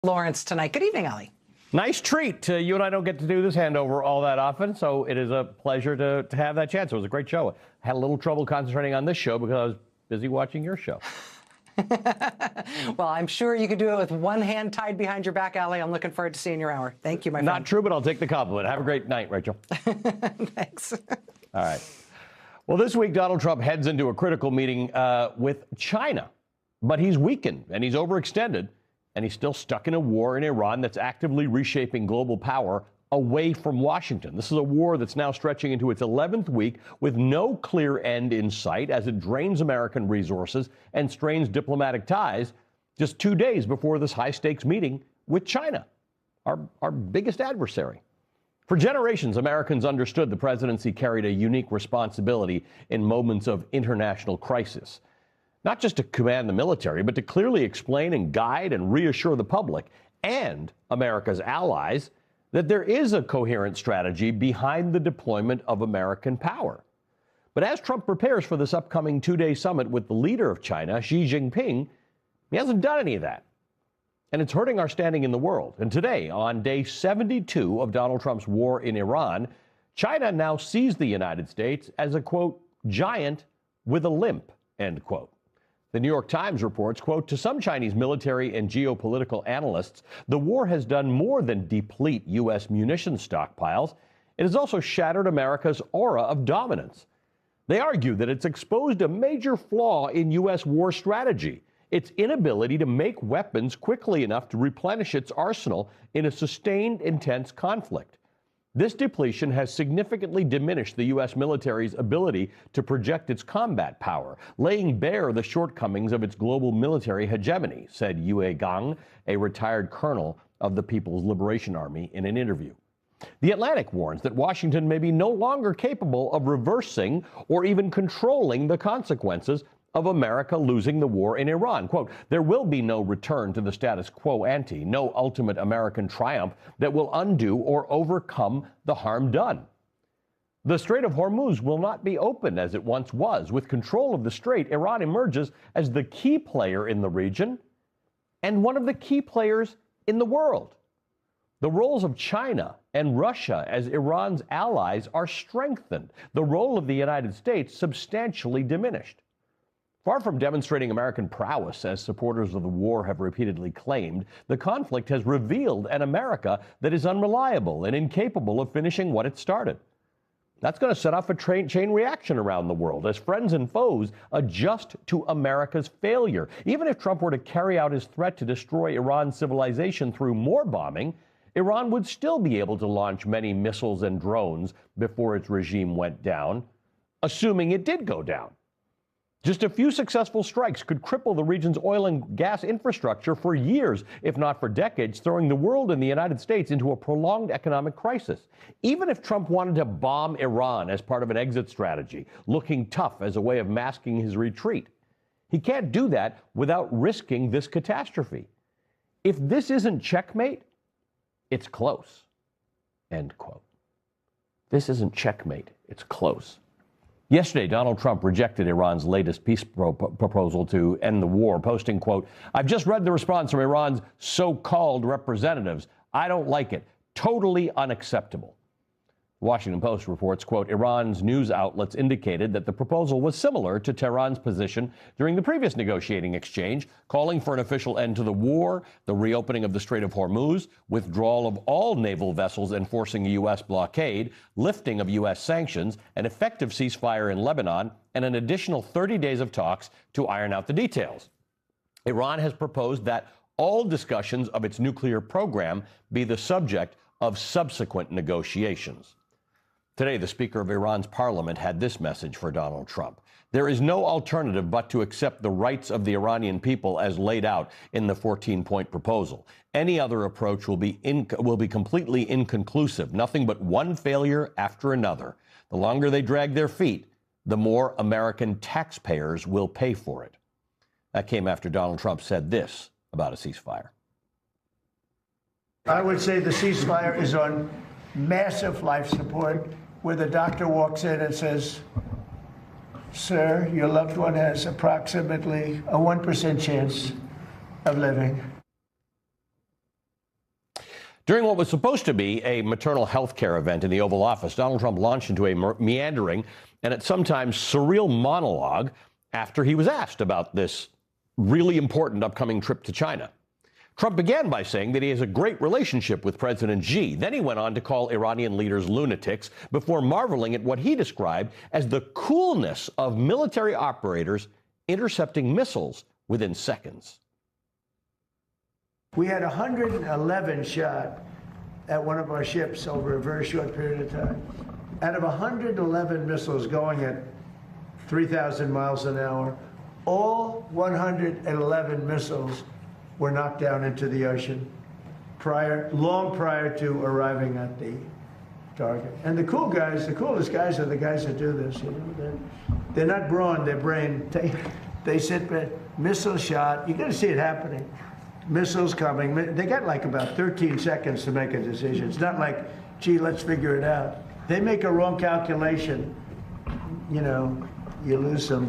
Lawrence tonight. Good evening, Ali. Nice treat. You and I don't get to do this handover all that often, so it is a pleasure to have that chance. It was a great show. I had a little trouble concentrating on this show because I was busy watching your show. Well, I'm sure you could do it with one hand tied behind your back, Ali. I'm looking forward to seeing your hour. Thank you, my friend. Not true, but I'll take the compliment. Have a great night, Rachel. Thanks. All right. Well, this week, Donald Trump heads into a critical meeting with China, but he's weakened and he's overextended, and he's still stuck in a war in Iran that's actively reshaping global power away from Washington. This is a war that's now stretching into its 11th week with no clear end in sight as it drains American resources and strains diplomatic ties just 2 days before this high-stakes meeting with China, our biggest adversary. For generations, Americans understood the presidency carried a unique responsibility in moments of international crisis, not just to command the military, but to clearly explain and guide and reassure the public and America's allies that there is a coherent strategy behind the deployment of American power. But as Trump prepares for this upcoming two-day summit with the leader of China, Xi Jinping, he hasn't done any of that. And it's hurting our standing in the world. And today, on day 72 of Donald Trump's war in Iran, China now sees the United States as a, quote, giant with a limp, end quote. The New York Times reports, quote, to some Chinese military and geopolitical analysts, the war has done more than deplete U.S. munitions stockpiles. It has also shattered America's aura of dominance. They argue that it's exposed a major flaw in U.S. war strategy, its inability to make weapons quickly enough to replenish its arsenal in a sustained, intense conflict. This depletion has significantly diminished the U.S. military's ability to project its combat power, laying bare the shortcomings of its global military hegemony, said Yue Gang, a retired colonel of the People's Liberation Army, in an interview. The Atlantic warns that Washington may be no longer capable of reversing or even controlling the consequences of America losing the war in Iran. Quote, there will be no return to the status quo ante, no ultimate American triumph that will undo or overcome the harm done. The Strait of Hormuz will not be open as it once was. With control of the strait, Iran emerges as the key player in the region and one of the key players in the world. The roles of China and Russia as Iran's allies are strengthened. The role of the United States substantially diminished. Far from demonstrating American prowess, as supporters of the war have repeatedly claimed, the conflict has revealed an America that is unreliable and incapable of finishing what it started. That's going to set off a chain reaction around the world as friends and foes adjust to America's failure. Even if Trump were to carry out his threat to destroy Iran's civilization through more bombing, Iran would still be able to launch many missiles and drones before its regime went down, assuming it did go down. Just a few successful strikes could cripple the region's oil and gas infrastructure for years, if not for decades, throwing the world and the United States into a prolonged economic crisis. Even if Trump wanted to bomb Iran as part of an exit strategy, looking tough as a way of masking his retreat, he can't do that without risking this catastrophe. If this isn't checkmate, it's close, end quote. This isn't checkmate, it's close. Yesterday, Donald Trump rejected Iran's latest peace proposal to end the war, posting, quote, I've just read the response from Iran's so-called representatives. I don't like it. Totally unacceptable. The Washington Post reports, quote, Iran's news outlets indicated that the proposal was similar to Tehran's position during the previous negotiating exchange, calling for an official end to the war, the reopening of the Strait of Hormuz, withdrawal of all naval vessels enforcing a U.S. blockade, lifting of U.S. sanctions, an effective ceasefire in Lebanon, and an additional 30 days of talks to iron out the details. Iran has proposed that all discussions of its nuclear program be the subject of subsequent negotiations. Today, the Speaker of Iran's parliament had this message for Donald Trump. There is no alternative but to accept the rights of the Iranian people as laid out in the 14-point proposal. Any other approach will be completely inconclusive, nothing but one failure after another. The longer they drag their feet, the more American taxpayers will pay for it. That came after Donald Trump said this about a ceasefire. I would say the ceasefire is on massive life support, where the doctor walks in and says, sir, your loved one has approximately a 1% chance of living. During what was supposed to be a maternal health care event in the Oval Office, Donald Trump launched into a meandering and at sometimes surreal monologue after he was asked about this really important upcoming trip to China. Trump began by saying that he has a great relationship with President Xi. Then he went on to call Iranian leaders lunatics before marveling at what he described as the coolness of military operators intercepting missiles within seconds. We had 111 shot at one of our ships over a very short period of time. Out of 111 missiles going at 3,000 miles an hour, all 111 missiles were knocked down into the ocean long prior to arriving at the target. And the cool guys, the coolest guys are the guys that do this. You know, they're not brawn, they're brain. They sit back, missile shot. You're going to see it happening. Missiles coming. They got like about 13 seconds to make a decision. It's not like, gee, let's figure it out. They make a wrong calculation. You know, you lose a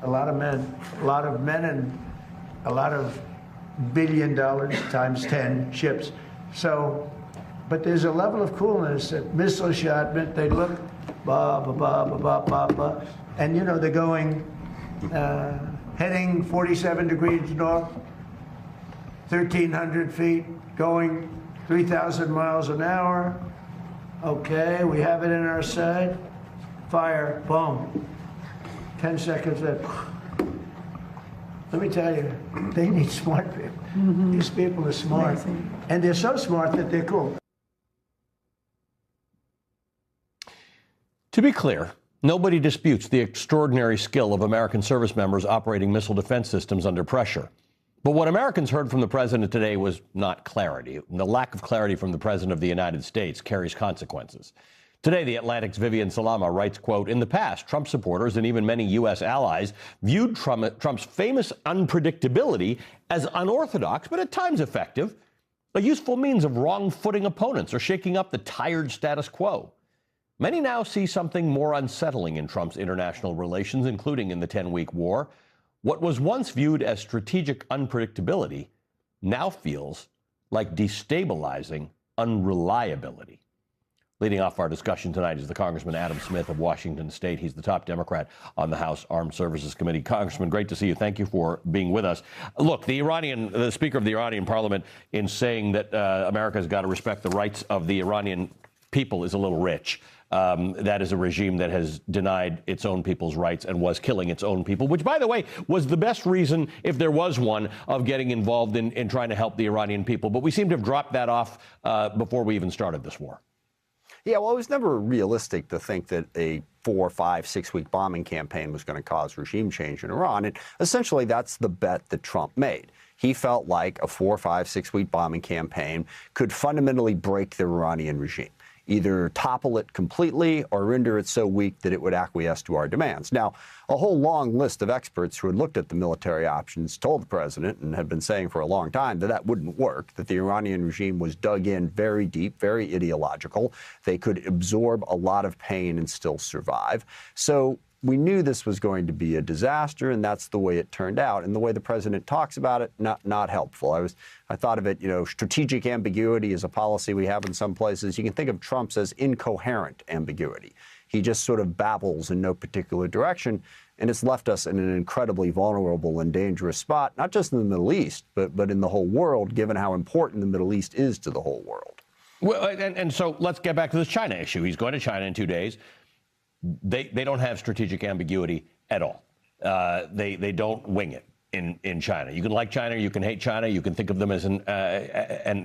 lot of men and a lot of $1 billion times 10 ships. So, but there's a level of coolness that missile shot, they look, ba, ba, ba, ba, ba, ba, ba, and you know, they're going, heading 47 degrees north, 1,300 feet, going 3,000 miles an hour. Okay, we have it in our sight. Fire, boom. 10 seconds left. Let me tell you, they need smart people. Mm-hmm. These people are smart. Amazing. And they're so smart that they're cool. To be clear, nobody disputes the extraordinary skill of American service members operating missile defense systems under pressure. But what Americans heard from the president today was not clarity. The lack of clarity from the president of the United States carries consequences. Today, The Atlantic's Vivian Salama writes, quote, in the past, Trump supporters and even many U.S. allies viewed Trump's famous unpredictability as unorthodox, but at times effective, a useful means of wrong-footing opponents or shaking up the tired status quo. Many now see something more unsettling in Trump's international relations, including in the 10-week war. What was once viewed as strategic unpredictability now feels like destabilizing unreliability. Leading off our discussion tonight is the Congressman Adam Smith of Washington State. He's the top Democrat on the House Armed Services Committee. Congressman, great to see you. Thank you for being with us. Look, the Speaker of the Iranian Parliament, in saying that America's got to respect the rights of the Iranian people, is a little rich. That is a regime that has denied its own people's rights and was killing its own people, which, by the way, was the best reason, if there was one, of getting involved in trying to help the Iranian people. But we seem to have dropped that off before we even started this war. Yeah, well, it was never realistic to think that a 4, 5, 6-week bombing campaign was going to cause regime change in Iran. And essentially, that's the bet that Trump made. He felt like a 4, 5, 6-week bombing campaign could fundamentally break the Iranian regime, either topple it completely or render it so weak that it would acquiesce to our demands. Now, a whole long list of experts who had looked at the military options told the president, and had been saying for a long time, that that wouldn't work, that the Iranian regime was dug in very deep, very ideological. They could absorb a lot of pain and still survive. So we knew this was going to be a disaster, and that's the way it turned out. And the way the president talks about it, not helpful. I thought of it, strategic ambiguity is a policy we have in some places. You can think of Trump's as incoherent ambiguity. He just sort of babbles in no particular direction, and it's left us in an incredibly vulnerable and dangerous spot, not just in the Middle East, but in the whole world, given how important the Middle East is to the whole world. Well, and so let's get back to this China issue. He's going to China in 2 days. They don't have strategic ambiguity at all. They don't wing it in China. You can like China, you can hate China, you can think of them as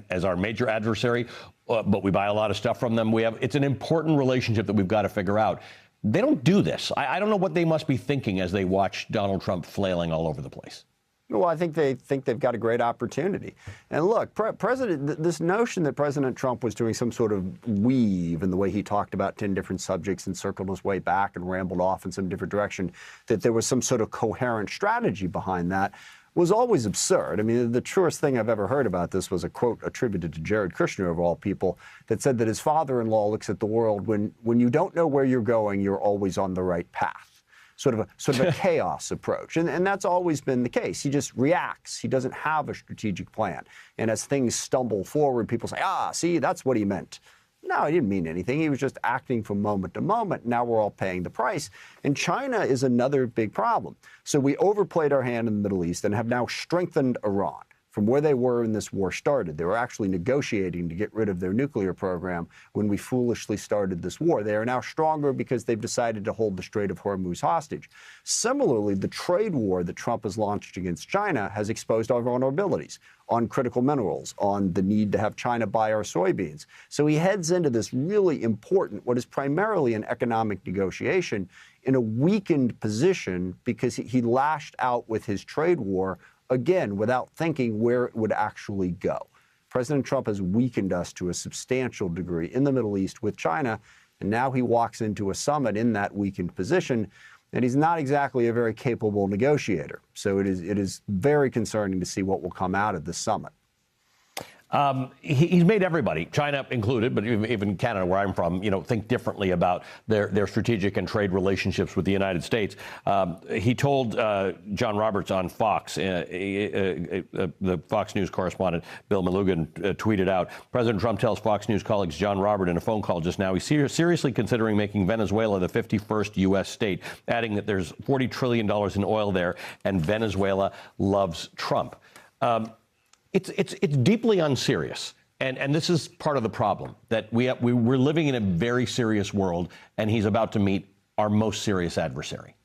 as our major adversary, but we buy a lot of stuff from them. It's an important relationship that we've got to figure out. They don't do this. I don't know what they must be thinking as they watch Donald Trump flailing all over the place. Well, I think they've got a great opportunity. And look, this notion that President Trump was doing some sort of weave in the way he talked about 10 different subjects and circled his way back and rambled off in some different direction, that there was some sort of coherent strategy behind that, was always absurd. I mean, the truest thing I've ever heard about this was a quote attributed to Jared Kushner, of all people, that said that his father-in-law looks at the world, when you don't know where you're going, you're always on the right path. sort of a chaos approach. And that's always been the case. He just reacts. He doesn't have a strategic plan. And as things stumble forward, people say, see, that's what he meant. No, he didn't mean anything. He was just acting from moment to moment. Now we're all paying the price. And China is another big problem. So we overplayed our hand in the Middle East and have now strengthened Iran from where they were when this war started. They were actually negotiating to get rid of their nuclear program when we foolishly started this war. They are now stronger because they've decided to hold the Strait of Hormuz hostage. Similarly, the trade war that Trump has launched against China has exposed our vulnerabilities on critical minerals, on the need to have China buy our soybeans. So he heads into this really important, what is primarily an economic negotiation, in a weakened position because he lashed out with his trade war, again, without thinking where it would actually go. President Trump has weakened us to a substantial degree in the Middle East with China, and now he walks into a summit in that weakened position, and he's not exactly a very capable negotiator. So it is very concerning to see what will come out of this summit. He's made everybody, China included, but even Canada, where I'm from, think differently about their strategic and trade relationships with the United States. He told John Roberts on Fox, the Fox News correspondent Bill Malugin tweeted out, President Trump tells Fox News colleagues John Robert in a phone call just now he's seriously considering making Venezuela the 51st U.S. state, adding that there's $40 trillion in oil there and Venezuela loves Trump. It's deeply unserious, and this is part of the problem, that we're living in a very serious world, and he's about to meet our most serious adversary.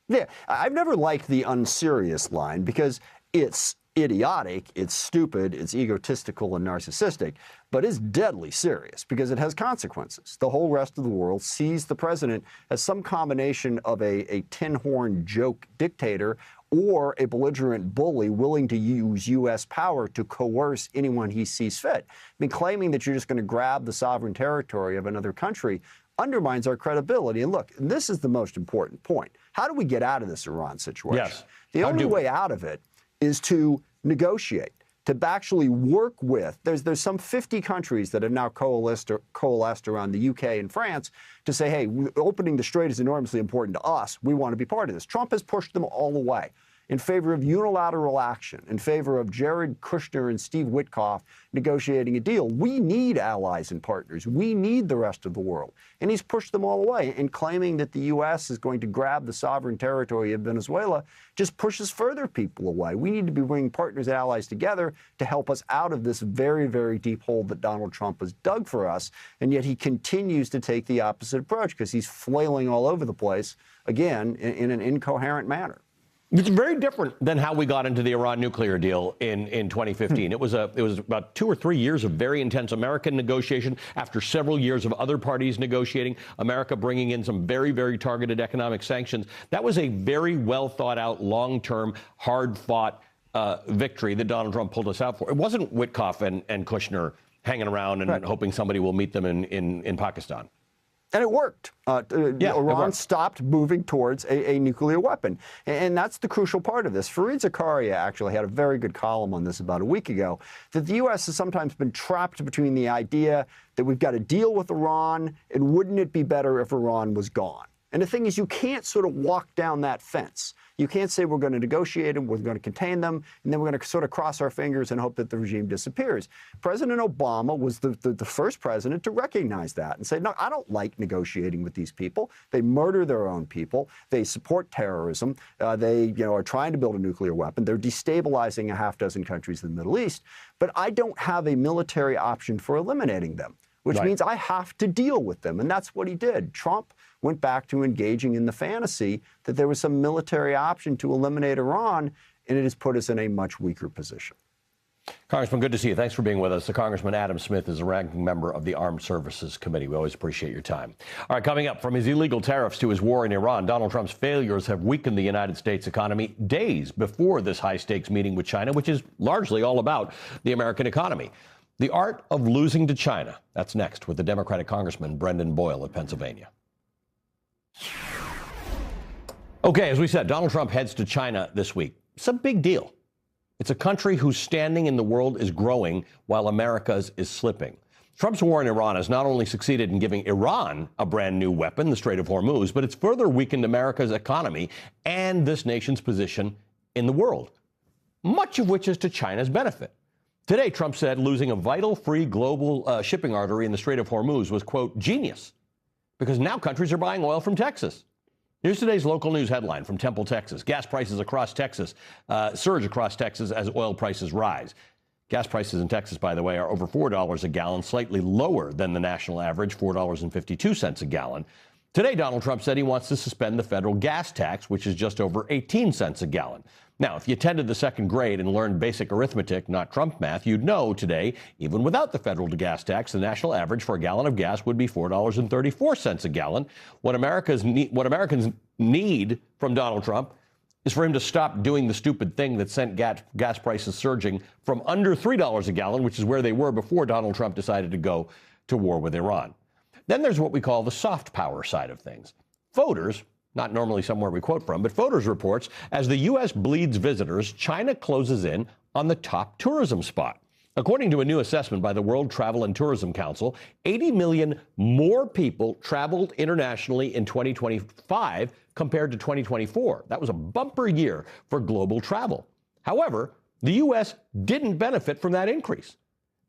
Yeah, I've never liked the unserious line because it's idiotic, it's stupid, it's egotistical and narcissistic, but it's deadly serious because it has consequences. The whole rest of the world sees the president as some combination of a tin-horn joke dictator or a belligerent bully willing to use U.S. power to coerce anyone he sees fit. I mean, claiming that you're just going to grab the sovereign territory of another country undermines our credibility. And look, this is the most important point. How do we get out of this Iran situation? Yes. The only way out of it is to negotiate, to actually work with. There's some 50 countries that have now coalesced around the UK and France to say, hey, opening the strait is enormously important to us. We want to be part of this. Trump has pushed them all away in favor of unilateral action, in favor of Jared Kushner and Steve Witkoff negotiating a deal. We need allies and partners. We need the rest of the world. And he's pushed them all away. And claiming that the U.S. is going to grab the sovereign territory of Venezuela just pushes further people away. We need to be bringing partners and allies together to help us out of this very, very deep hole that Donald Trump has dug for us. And yet he continues to take the opposite approach because he's flailing all over the place, again, in an incoherent manner. It's very different than how we got into the Iran nuclear deal in 2015. It was about 2 or 3 years of very intense American negotiation after several years of other parties negotiating, America bringing in some very, very targeted economic sanctions. That was a very well thought out, long-term, hard-fought victory that Donald Trump pulled us out for. It wasn't Witkoff and Kushner hanging around and hoping somebody will meet them in Pakistan. And it worked. Iran stopped moving towards a nuclear weapon. And that's the crucial part of this. Fareed Zakaria actually had a very good column on this about a week ago, that the U.S. has sometimes been trapped between the idea that we've got to deal with Iran, and wouldn't it be better if Iran was gone? And the thing is, you can't sort of walk down that fence. You can't say we're going to negotiate them, we're going to contain them, and then we're going to sort of cross our fingers and hope that the regime disappears. President Obama was the first president to recognize that and say, no, I don't like negotiating with these people. They murder their own people. They support terrorism. They are trying to build a nuclear weapon. They're destabilizing a half dozen countries in the Middle East. But I don't have a military option for eliminating them, which means I have to deal with them. And that's what he did. Trump went back to engaging in the fantasy that there was some military option to eliminate Iran, and it has put us in a much weaker position. Congressman, good to see you. Thanks for being with us. The Congressman Adam Smith is a ranking member of the Armed Services Committee. We always appreciate your time. All right, coming up, from his illegal tariffs to his war in Iran, Donald Trump's failures have weakened the United States economy days before this high-stakes meeting with China, which is largely all about the American economy. The art of losing to China. That's next with the Democratic Congressman Brendan Boyle of Pennsylvania. Okay, as we said, Donald Trump heads to China this week. It's a big deal. It's a country whose standing in the world is growing while America's is slipping. Trump's war in Iran has not only succeeded in giving Iran a brand new weapon, the Strait of Hormuz, but it's further weakened America's economy and this nation's position in the world, much of which is to China's benefit. Today, Trump said losing a vital free global shipping artery in the Strait of Hormuz was, quote, genius, because now countries are buying oil from Texas. Here's today's local news headline from Temple, Texas. Gas prices across Texas surge across Texas as oil prices rise. Gas prices in Texas, by the way, are over $4 a gallon, slightly lower than the national average, $4.52 a gallon. Today, Donald Trump said he wants to suspend the federal gas tax, which is just over 18 cents a gallon. Now, if you attended the second grade and learned basic arithmetic, not Trump math, you'd know today, even without the federal gas tax, the national average for a gallon of gas would be $4.34 a gallon. What Americans need from Donald Trump is for him to stop doing the stupid thing that sent gas prices surging from under $3 a gallon, which is where they were before Donald Trump decided to go to war with Iran. Then there's what we call the soft power side of things. Voters, not normally somewhere we quote from, but Voters reports, as the U.S. bleeds visitors, China closes in on the top tourism spot. According to a new assessment by the World Travel and Tourism Council, 80 million more people traveled internationally in 2025 compared to 2024. That was a bumper year for global travel. However, the U.S. didn't benefit from that increase.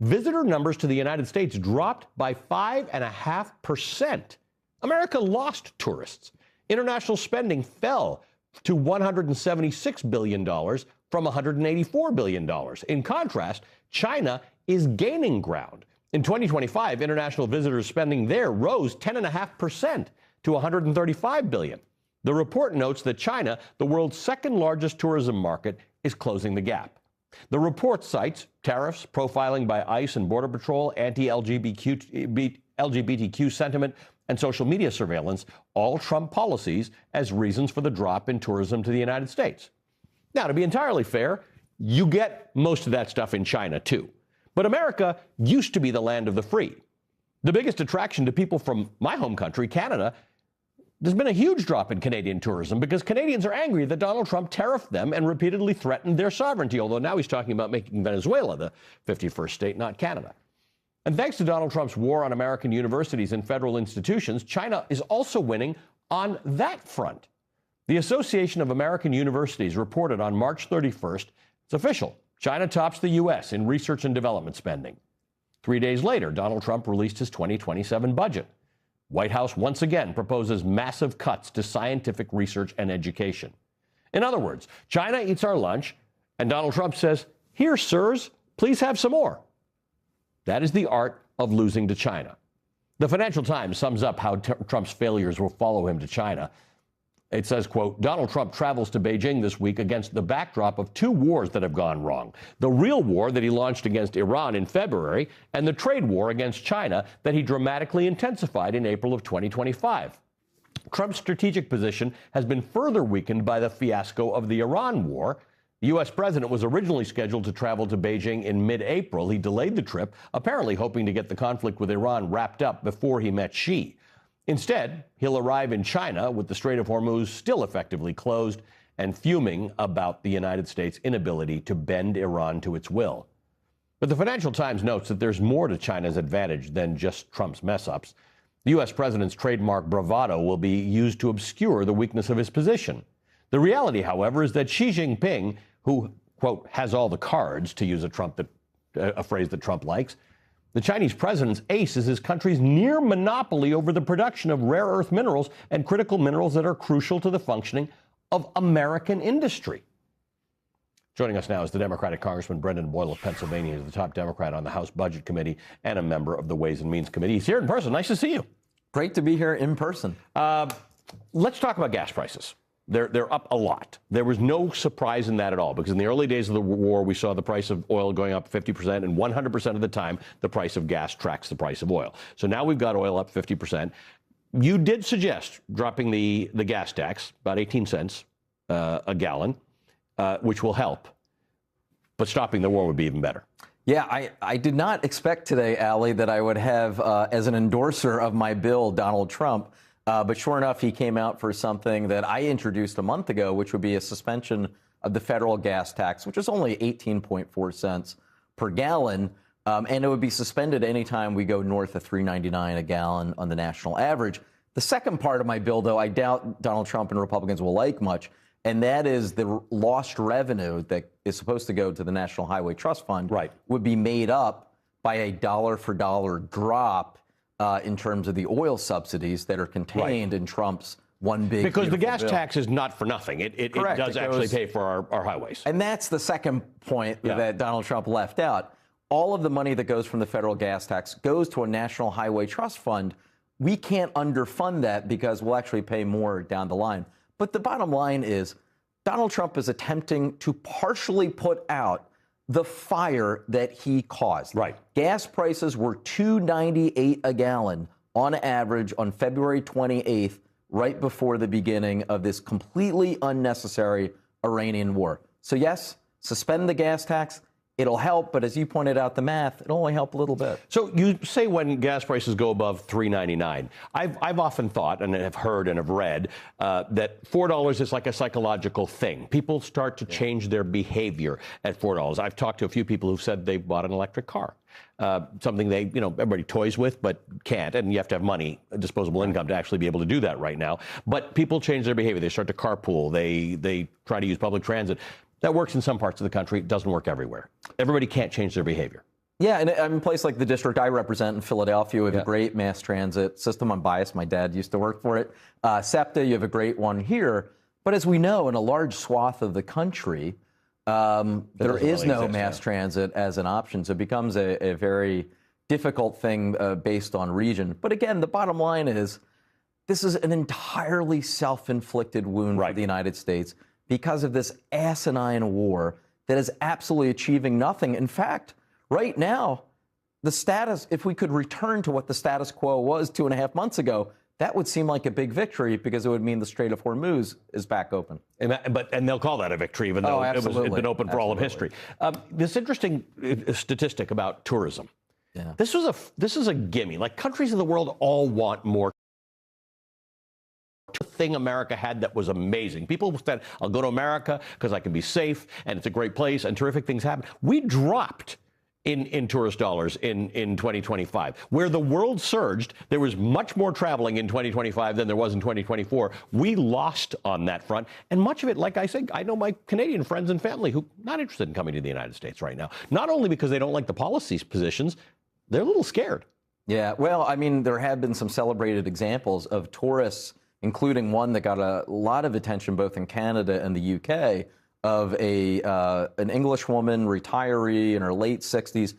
Visitor numbers to the United States dropped by 5.5%. America lost tourists. International spending fell to $176 billion from $184 billion. In contrast, China is gaining ground. In 2025, international visitors spending there rose 10.5% to $135 billion. The report notes that China, the world's second largest tourism market, is closing the gap. The report cites tariffs, profiling by ICE and Border Patrol, anti-LGBTQ sentiment, and social media surveillance, all Trump policies, as reasons for the drop in tourism to the United States. Now, to be entirely fair, you get most of that stuff in China, too. But America used to be the land of the free. The biggest attraction to people from my home country, Canada, there's been a huge drop in Canadian tourism because Canadians are angry that Donald Trump tariffed them and repeatedly threatened their sovereignty, although now he's talking about making Venezuela the 51st state, not Canada. And thanks to Donald Trump's war on American universities and federal institutions, China is also winning on that front. The Association of American Universities reported on March 31st, it's official, China tops the U.S. in research and development spending. 3 days later, Donald Trump released his 2027 budget. White House once again proposes massive cuts to scientific research and education. In other words, China eats our lunch, and Donald Trump says, "Here, sirs, please have some more." That is the art of losing to China. The Financial Times sums up how Trump's failures will follow him to China. It says, quote, Donald Trump travels to Beijing this week against the backdrop of two wars that have gone wrong. The real war that he launched against Iran in February and the trade war against China that he dramatically intensified in April of 2025. Trump's strategic position has been further weakened by the fiasco of the Iran war. The U.S. president was originally scheduled to travel to Beijing in mid-April. He delayed the trip, apparently hoping to get the conflict with Iran wrapped up before he met Xi. Instead, he'll arrive in China with the Strait of Hormuz still effectively closed and fuming about the United States' inability to bend Iran to its will. But the Financial Times notes that there's more to China's advantage than just Trump's mess-ups. The U.S. president's trademark bravado will be used to obscure the weakness of his position. The reality, however, is that Xi Jinping, who, quote, has all the cards, to use a phrase that Trump likes, the Chinese president's ace is his country's near monopoly over the production of rare earth minerals and critical minerals that are crucial to the functioning of American industry. Joining us now is the Democratic Congressman Brendan Boyle of Pennsylvania. He's the top Democrat on the House Budget Committee and a member of the Ways and Means Committee. He's here in person. Nice to see you. Great to be here in person. Let's talk about gas prices. They're up a lot. There was no surprise in that at all, because in the early days of the war, we saw the price of oil going up 50%, and 100% of the time, the price of gas tracks the price of oil. So now we've got oil up 50%. You did suggest dropping the gas tax, about 18 cents a gallon, which will help, but stopping the war would be even better. Yeah, I did not expect today, Ali, that I would have as an endorser of my bill, Donald Trump. But sure enough, he came out for something that I introduced a month ago, which would be a suspension of the federal gas tax, which is only 18.4 cents per gallon. and it would be suspended anytime we go north of $3.99 a gallon on the national average. The second part of my bill, though, I doubt Donald Trump and Republicans will like much, and that is the lost revenue that is supposed to go to the National Highway Trust Fund would be made up by a dollar-for-dollar drop in terms of the oil subsidies that are contained in Trump's one big because the gas bill. tax is not for nothing. It does actually pay for our highways. And that's the second point that Donald Trump left out. All of the money that goes from the federal gas tax goes to a National Highway Trust Fund. We can't underfund that because we'll actually pay more down the line. But the bottom line is Donald Trump is attempting to partially put out the fire that he caused. Gas prices were $2.98 a gallon on average on February 28th, right before the beginning of this completely unnecessary Iranian war. So yes, suspend the gas tax. It'll help, but as you pointed out, the math, it'll only help a little bit. So you say when gas prices go above $3.99. I've often thought and have heard and have read that $4 is like a psychological thing. People start to change their behavior at $4. I've talked to a few people who've said they bought an electric car, something they, everybody toys with but can't, and you have to have money, disposable income, to actually be able to do that right now. But people change their behavior. They start to carpool. They try to use public transit. That works in some parts of the country. It doesn't work everywhere. Everybody can't change their behavior. Yeah, and in a place like the district I represent in Philadelphia, we have a great mass transit system. I'm biased. My dad used to work for it. SEPTA, you have a great one here. But as we know, in a large swath of the country, there is no mass transit as an option. So it becomes a very difficult thing based on region. But again, the bottom line is this is an entirely self-inflicted wound for the United States because of this asinine war that is absolutely achieving nothing. In fact, right now, the status, if we could return to what the status quo was 2.5 months ago, that would seem like a big victory because it would mean the Strait of Hormuz is back open. And they'll call that a victory, even though it's been open for all of history. This interesting statistic about tourism. Yeah. This is a gimme. Like, countries in the world all want more. Thing America had that was amazing. People said, I'll go to America because I can be safe and it's a great place and terrific things happen. We dropped in tourist dollars in 2025. Where the world surged, there was much more traveling in 2025 than there was in 2024. We lost on that front. And much of it, like I said, I know my Canadian friends and family who are not interested in coming to the United States right now. Not only because they don't like the policy positions, they're a little scared. Yeah, well, I mean, there have been some celebrated examples of tourists, including one that got a lot of attention both in Canada and the UK, of an English woman, retiree in her late 60s,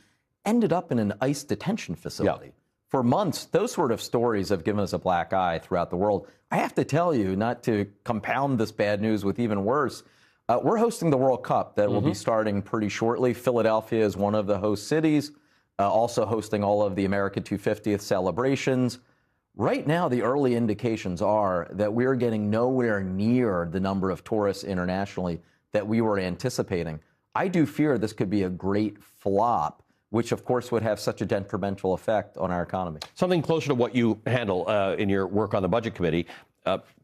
ended up in an ICE detention facility. For months. Those sort of stories have given us a black eye throughout the world. I have to tell you, not to compound this bad news with even worse, we're hosting the World Cup that will be starting pretty shortly. Philadelphia is one of the host cities, also hosting all of the America 250th celebrations. Right now, the early indications are that we're getting nowhere near the number of tourists internationally that we were anticipating. I do fear this could be a great flop, which of course would have such a detrimental effect on our economy. Something closer to what you handle in your work on the Budget Committee,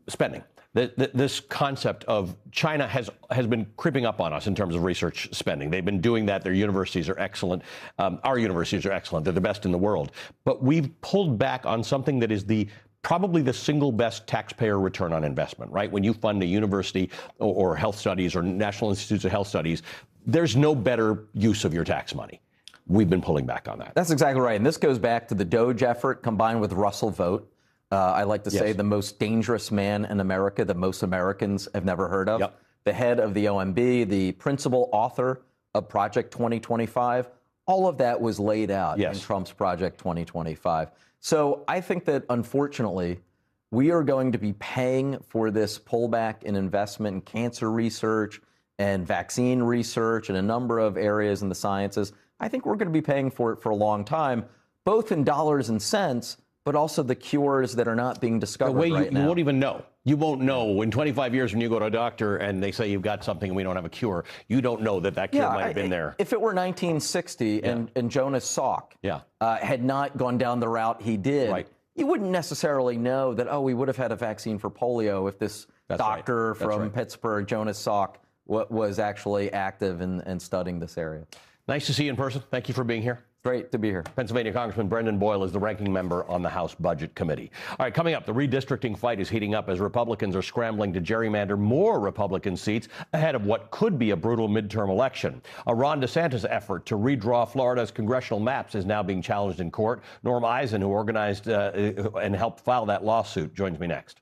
spending. This concept of China has been creeping up on us in terms of research spending. They've been doing that. Their universities are excellent. Our universities are excellent. They're the best in the world. But we've pulled back on something that is probably the single best taxpayer return on investment, right? When you fund a university or health studies or National Institutes of Health Studies, there's no better use of your tax money. We've been pulling back on that. That's exactly right. And this goes back to the Doge effort combined with Russell Vogt. I like to say the most dangerous man in America that most Americans have never heard of. The head of the OMB, the principal author of Project 2025. All of that was laid out in Trump's Project 2025. So I think that, unfortunately, we are going to be paying for this pullback in investment in cancer research and vaccine research and a number of areas in the sciences. I think we're going to be paying for it for a long time, both in dollars and cents, but also the cures that are not being discovered right now. You won't even know. You won't know. In 25 years when you go to a doctor and they say you've got something and we don't have a cure, you don't know that cure might have been there. If it were 1960 and Jonas Salk had not gone down the route he did, you wouldn't necessarily know that, we would have had a vaccine for polio if this doctor from Pittsburgh, Jonas Salk, was actually active in studying this area. Nice to see you in person. Thank you for being here. Great to be here. Pennsylvania Congressman Brendan Boyle is the ranking member on the House Budget Committee. All right, coming up, the redistricting fight is heating up as Republicans are scrambling to gerrymander more Republican seats ahead of what could be a brutal midterm election. A Ron DeSantis effort to redraw Florida's congressional maps is now being challenged in court. Norm Eisen, who organized and helped file that lawsuit, joins me next.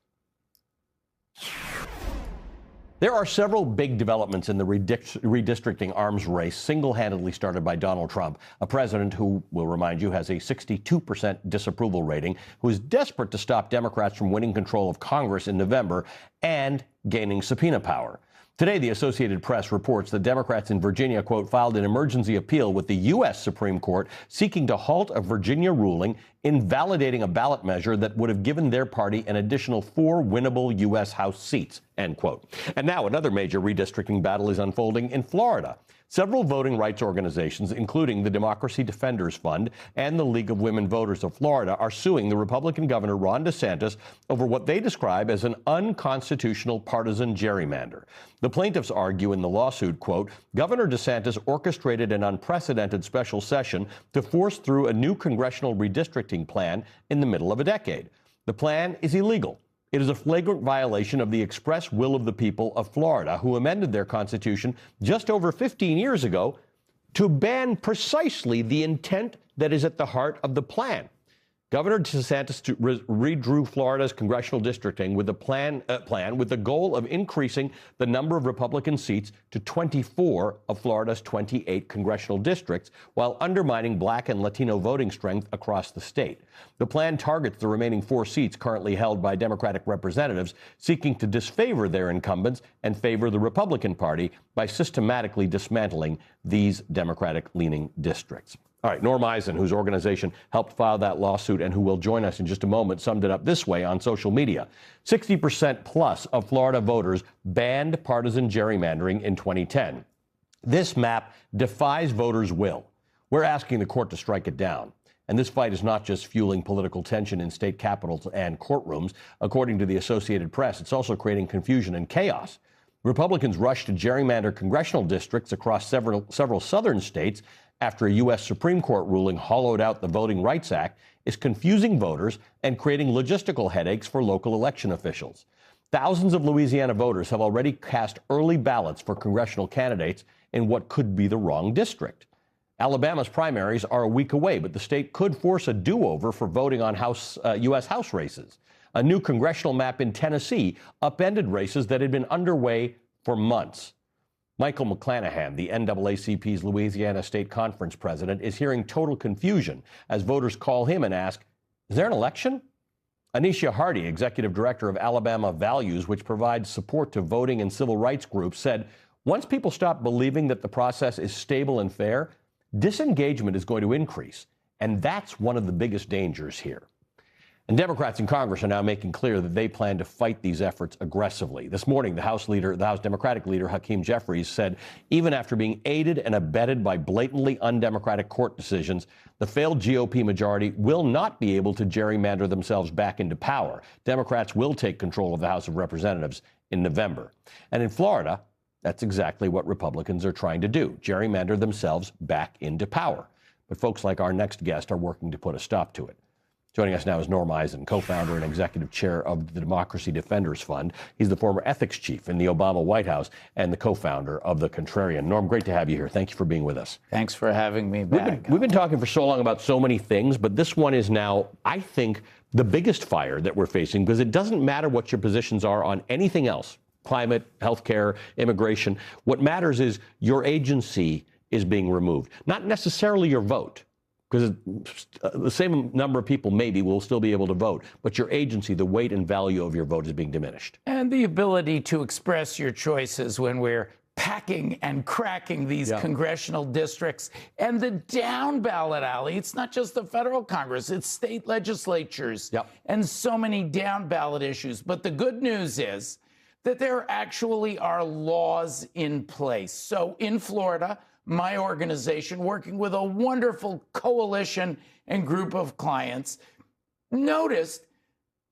There are several big developments in the redistricting arms race single-handedly started by Donald Trump, a president who, we'll remind you, has a 62% disapproval rating, who is desperate to stop Democrats from winning control of Congress in November and gaining subpoena power. Today, the Associated Press reports that Democrats in Virginia, quote, filed an emergency appeal with the U.S. Supreme Court seeking to halt a Virginia ruling invalidating a ballot measure that would have given their party an additional 4 winnable U.S. House seats, end quote. And now another major redistricting battle is unfolding in Florida. Several voting rights organizations, including the Democracy Defenders Fund and the League of Women Voters of Florida, are suing the Republican Governor Ron DeSantis over what they describe as an unconstitutional partisan gerrymander. The plaintiffs argue in the lawsuit, quote, Governor DeSantis orchestrated an unprecedented special session to force through a new congressional redistricting plan in the middle of a decade. The plan is illegal. It is a flagrant violation of the express will of the people of Florida, who amended their constitution just over 15 years ago to ban precisely the intent that is at the heart of the plan. Governor DeSantis redrew Florida's congressional districting with a plan with the goal of increasing the number of Republican seats to 24 of Florida's 28 congressional districts, while undermining Black and Latino voting strength across the state. The plan targets the remaining 4 seats currently held by Democratic representatives, seeking to disfavor their incumbents and favor the Republican Party by systematically dismantling these Democratic-leaning districts. All right, Norm Eisen, whose organization helped file that lawsuit and who will join us in just a moment, summed it up this way on social media. 60% plus of Florida voters banned partisan gerrymandering in 2010. This map defies voters' will. We're asking the court to strike it down. And this fight is not just fueling political tension in state capitals and courtrooms. According to the Associated Press, it's also creating confusion and chaos. Republicans rushed to gerrymander congressional districts across several southern states after a U.S. Supreme Court ruling hollowed out the Voting Rights Act, is confusing voters and creating logistical headaches for local election officials. Thousands of Louisiana voters have already cast early ballots for congressional candidates in what could be the wrong district. Alabama's primaries are a week away, but the state could force a do-over for voting on U.S. House races. A new congressional map in Tennessee upended races that had been underway for months. Michael McClanahan, the NAACP's Louisiana State Conference president, is hearing total confusion as voters call him and ask, is there an election? Anisha Hardy, executive director of Alabama Values, which provides support to voting and civil rights groups, said, once people stop believing that the process is stable and fair, disengagement is going to increase. And that's one of the biggest dangers here. And Democrats in Congress are now making clear that they plan to fight these efforts aggressively. This morning, the House Democratic leader, Hakeem Jeffries, said even after being aided and abetted by blatantly undemocratic court decisions, the failed GOP majority will not be able to gerrymander themselves back into power. Democrats will take control of the House of Representatives in November. And in Florida, that's exactly what Republicans are trying to do, gerrymander themselves back into power. But folks like our next guest are working to put a stop to it. Joining us now is Norm Eisen, co-founder and executive chair of the Democracy Defenders Fund. He's the former ethics chief in the Obama White House and the co-founder of The Contrarian. Norm, great to have you here. Thank you for being with us. Thanks for having me back. We've been talking for so long about so many things, but this one is now, I think, the biggest fire that we're facing, because it doesn't matter what your positions are on anything else, climate, healthcare, immigration. What matters is your agency is being removed, not necessarily your vote. Because the same number of people maybe will still be able to vote, but your agency, the weight and value of your vote is being diminished. And the ability to express your choices when we're packing and cracking these congressional districts. And the down ballot alley, it's not just the federal Congress, it's state legislatures and so many down ballot issues. But the good news is that there actually are laws in place. So in Florida, my organization, working with a wonderful coalition and group of clients, noticed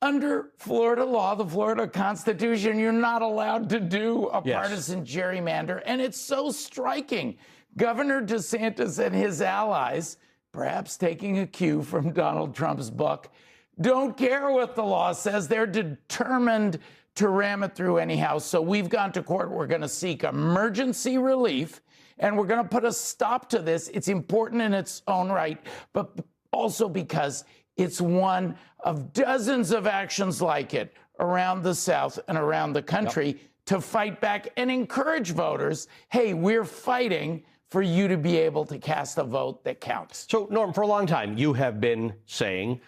under Florida law, the Florida Constitution, you're not allowed to do a partisan gerrymander. And it's so striking. Governor DeSantis and his allies, perhaps taking a cue from Donald Trump's book, don't care what the law says. They're determined to ram it through anyhow. So we've gone to court. We're going to seek emergency relief, and we're going to put a stop to this. It's important in its own right, but also because it's one of dozens of actions like it around the South and around the country to fight back and encourage voters, hey, we're fighting for you to be able to cast a vote that counts. So, Norm, for a long time, you have been saying,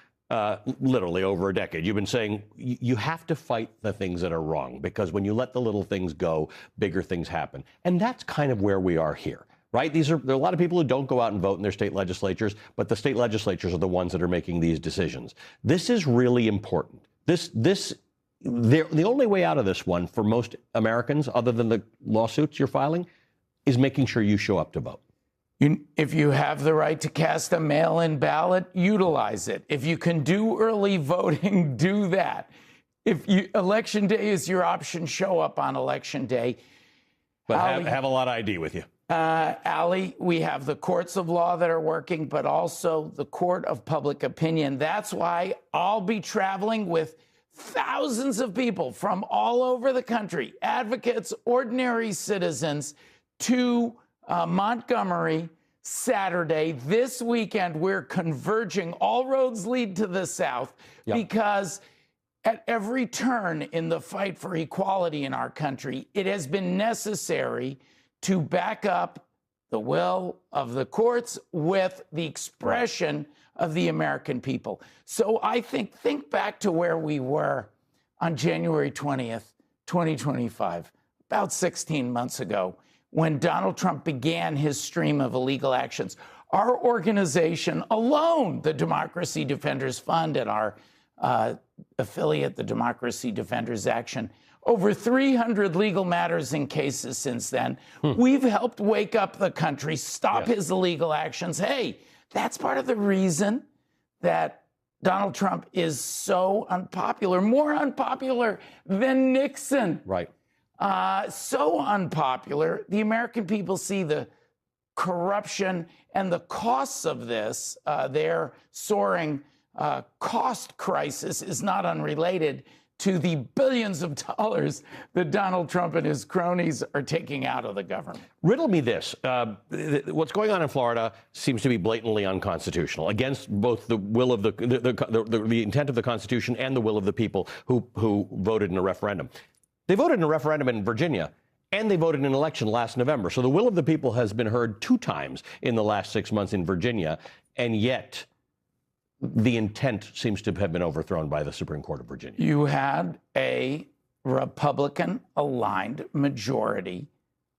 literally over a decade, you've been saying you have to fight the things that are wrong, because when you let the little things go, bigger things happen. And that's kind of where we are here, right? There are a lot of people who don't go out and vote in their state legislatures, but the state legislatures are the ones that are making these decisions. This is really important. The only way out of this one for most Americans, other than the lawsuits you're filing, is making sure you show up to vote. If you have the right to cast a mail-in ballot, utilize it. If you can do early voting, do that. Election day is your option, show up on election day. But have a lot of ID with you. Ali, we have the courts of law that are working, but also the court of public opinion. That's why I'll be traveling with thousands of people from all over the country, advocates, ordinary citizens, to Montgomery Saturday. This weekend, we're converging. All roads lead to the South because at every turn in the fight for equality in our country, it has been necessary to back up the will of the courts with the expression of the American people. So I think back to where we were on January 20th, 2025, about 16 months ago, when Donald Trump began his stream of illegal actions. Our organization alone, the Democracy Defenders Fund, and our affiliate, the Democracy Defenders Action, over 300 legal matters and cases since then. We've helped wake up the country, stop his illegal actions. Hey, that's part of the reason that Donald Trump is so unpopular, more unpopular than Nixon. Right. So unpopular, the American people see the corruption and the costs of this. Their soaring cost crisis is not unrelated to the billions of dollars that Donald Trump and his cronies are taking out of the government. Riddle me this. What's going on in Florida seems to be blatantly unconstitutional, against both the will of the intent of the Constitution and the will of the people who voted in a referendum. They voted in a referendum in Virginia, and they voted in an election last November. So the will of the people has been heard 2 times in the last 6 months in Virginia, and yet the intent seems to have been overthrown by the Supreme Court of Virginia. You had a Republican-aligned majority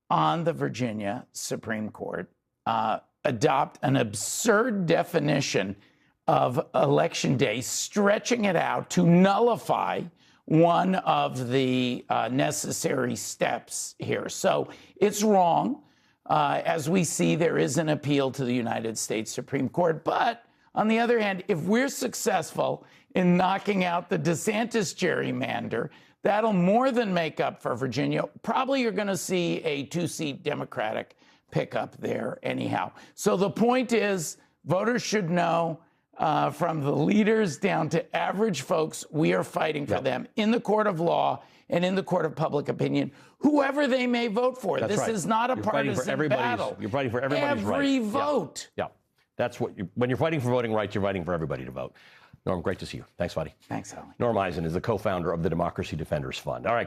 on the Virginia Supreme Court adopt an absurd definition of Election Day, stretching it out to nullify one of the necessary steps here. So it's wrong. As we see, there is an appeal to the United States Supreme Court. But on the other hand, if we're successful in knocking out the DeSantis gerrymander, that'll more than make up for Virginia. Probably you're going to see a 2-seat Democratic pickup there anyhow. So the point is, voters should know, from the leaders down to average folks, we are fighting for them in the court of law and in the court of public opinion, whoever they may vote for. That's right. This is not a partisan battle. You're fighting for everybody's right. Every vote. Yeah. That's what when you're fighting for voting rights, you're fighting for everybody to vote. Norm, great to see you. Thanks, buddy. Thanks, Ali. Norm Eisen is the co-founder of the Democracy Defenders Fund. All right.